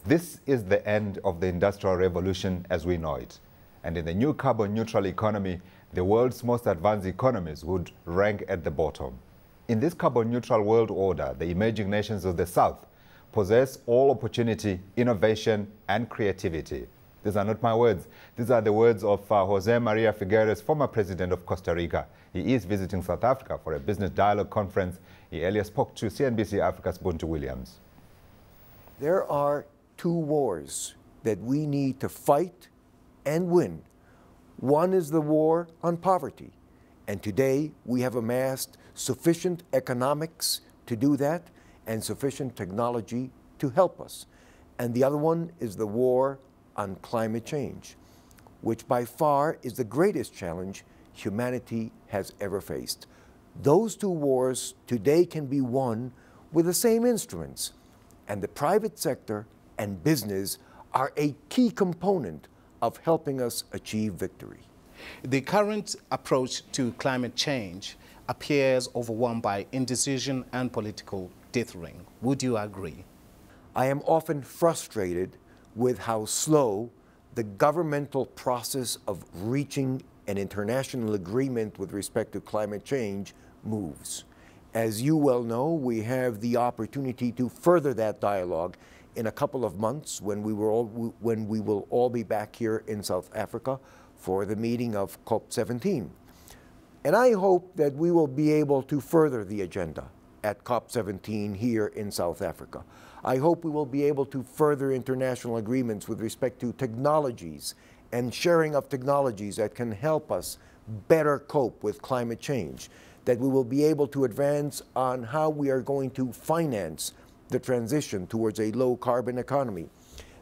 This is the end of the Industrial Revolution as we know it. And in the new carbon-neutral economy, the world's most advanced economies would rank at the bottom. In this carbon-neutral world order, the emerging nations of the South possess all opportunity, innovation, and creativity. These are not my words. These are the words of Jose Maria Figueres, former President of Costa Rica. He is visiting South Africa for a business dialogue conference. He earlier spoke to CNBC Africa's Buntu Williams. There are two wars that we need to fight and win. One is the war on poverty. And today we have amassed sufficient economics to do that and sufficient technology to help us. And the other one is the war on climate change, which by far is the greatest challenge humanity has ever faced. Those two wars today can be won with the same instruments, and the private sector and business are a key component of helping us achieve victory. The current approach to climate change appears overwhelmed by indecision and political dithering. Would you agree? I am often frustrated with how slow the governmental process of reaching an international agreement with respect to climate change moves. As you well know, we have the opportunity to further that dialogue in a couple of months when we will all be back here in South Africa for the meeting of COP17. And I hope that we will be able to further the agenda at COP17 here in South Africa. I hope we will be able to further international agreements with respect to technologies and sharing of technologies that can help us better cope with climate change, that we will be able to advance on how we are going to finance the transition towards a low-carbon economy,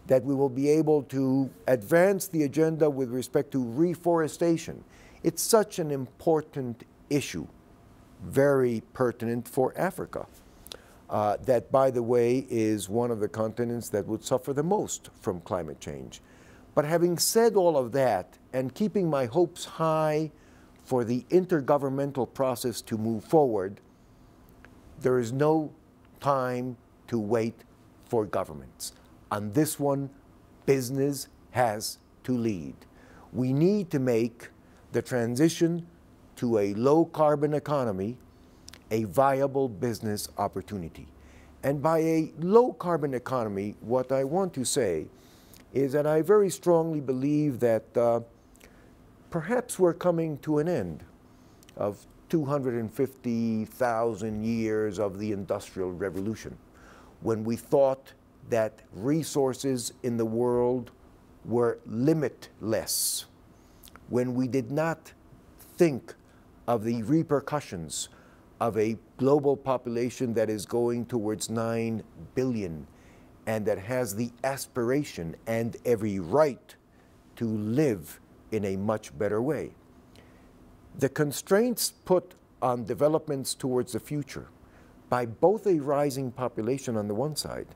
that we will be able to advance the agenda with respect to reforestation. It's such an important issue, very pertinent for Africa, that, by the way, is one of the continents that would suffer the most from climate change. But having said all of that, and keeping my hopes high for the intergovernmental process to move forward, there is no time to wait for governments. On this one, business has to lead. We need to make the transition to a low-carbon economy a viable business opportunity. And by a low-carbon economy, what I want to say is that I very strongly believe that perhaps we're coming to an end of 250,000 years of the Industrial Revolution, when we thought that resources in the world were limitless, when we did not think of the repercussions of a global population that is going towards 9 billion and that has the aspiration and every right to live in a much better way. The constraints put on developments towards the future by both a rising population on the one side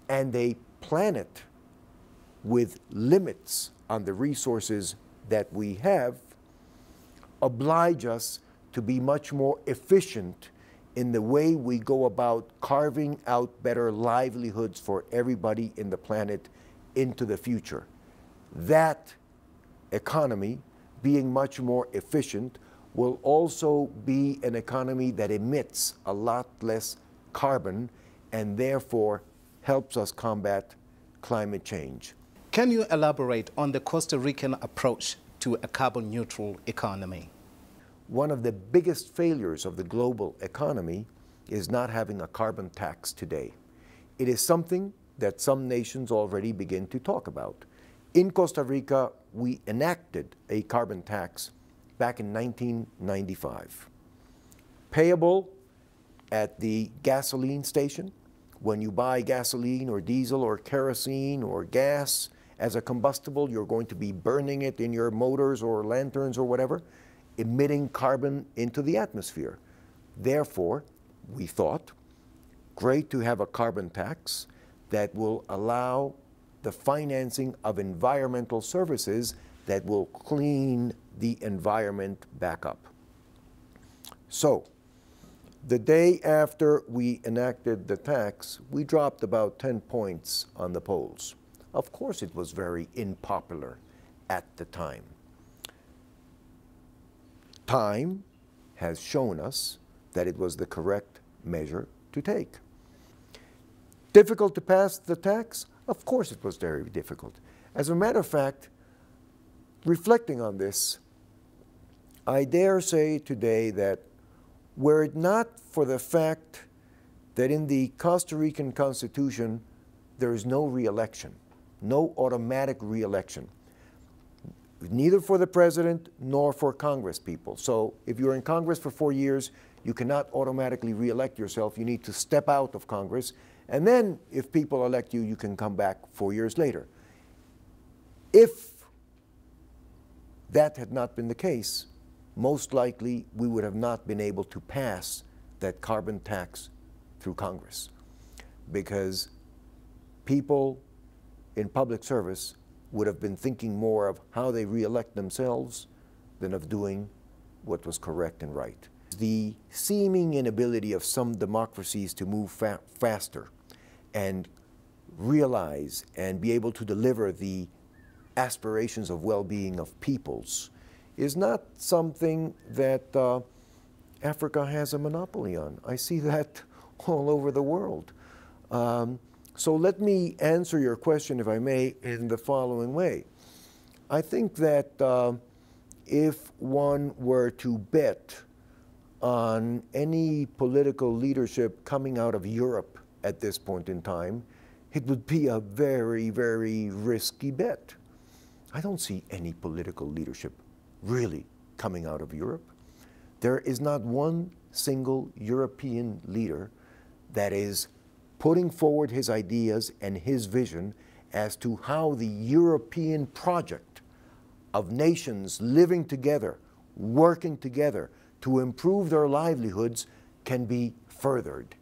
and a planet with limits on the resources that we have oblige us to be much more efficient in the way we go about carving out better livelihoods for everybody in the planet into the future. That economy, being much more efficient, will also be an economy that emits a lot less carbon and therefore helps us combat climate change. Can you elaborate on the Costa Rican approach to a carbon-neutral economy? One of the biggest failures of the global economy is not having a carbon tax today. It is something that some nations already begin to talk about. In Costa Rica, we enacted a carbon tax back in 1995, payable at the gasoline station. When you buy gasoline or diesel or kerosene or gas as a combustible, you're going to be burning it in your motors or lanterns or whatever, emitting carbon into the atmosphere. Therefore, we thought, great to have a carbon tax that will allow the financing of environmental services that will clean the environment back up. So, The day after we enacted the tax, we dropped about 10 points on the polls. Of course, it was very unpopular at the time. Time has shown us that it was the correct measure to take. Difficult to pass the tax? Of course it was very difficult. As a matter of fact, reflecting on this, I dare say today that were it not for the fact that in the Costa Rican Constitution there is no re-election, no automatic re-election, neither for the president nor for Congress people. So if you're in Congress for 4 years, you cannot automatically re-elect yourself. You need to step out of Congress, and then if people elect you, you can come back 4 years later. If that had not been the case, most likely we would have not been able to pass that carbon tax through Congress, because people in public service would have been thinking more of how they re-elect themselves than of doing what was correct and right. The seeming inability of some democracies to move faster and realize and be able to deliver the aspirations of well-being of peoples is not something that Africa has a monopoly on. I see that all over the world. So let me answer your question, if I may, in the following way. I think that if one were to bet on any political leadership coming out of Europe at this point in time, it would be a very, very risky bet. I don't see any political leadership really coming out of Europe. There is not one single European leader that is putting forward his ideas and his vision as to how the European project of nations living together, working together to improve their livelihoods can be furthered.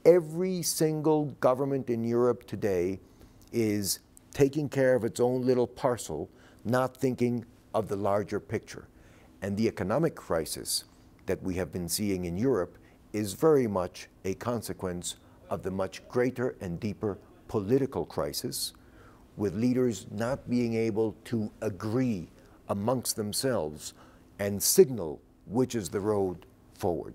Every single government in Europe today is taking care of its own little parcel, not thinking of the larger picture. And the economic crisis that we have been seeing in Europe is very much a consequence of the much greater and deeper political crisis, with leaders not being able to agree amongst themselves and signal which is the road forward.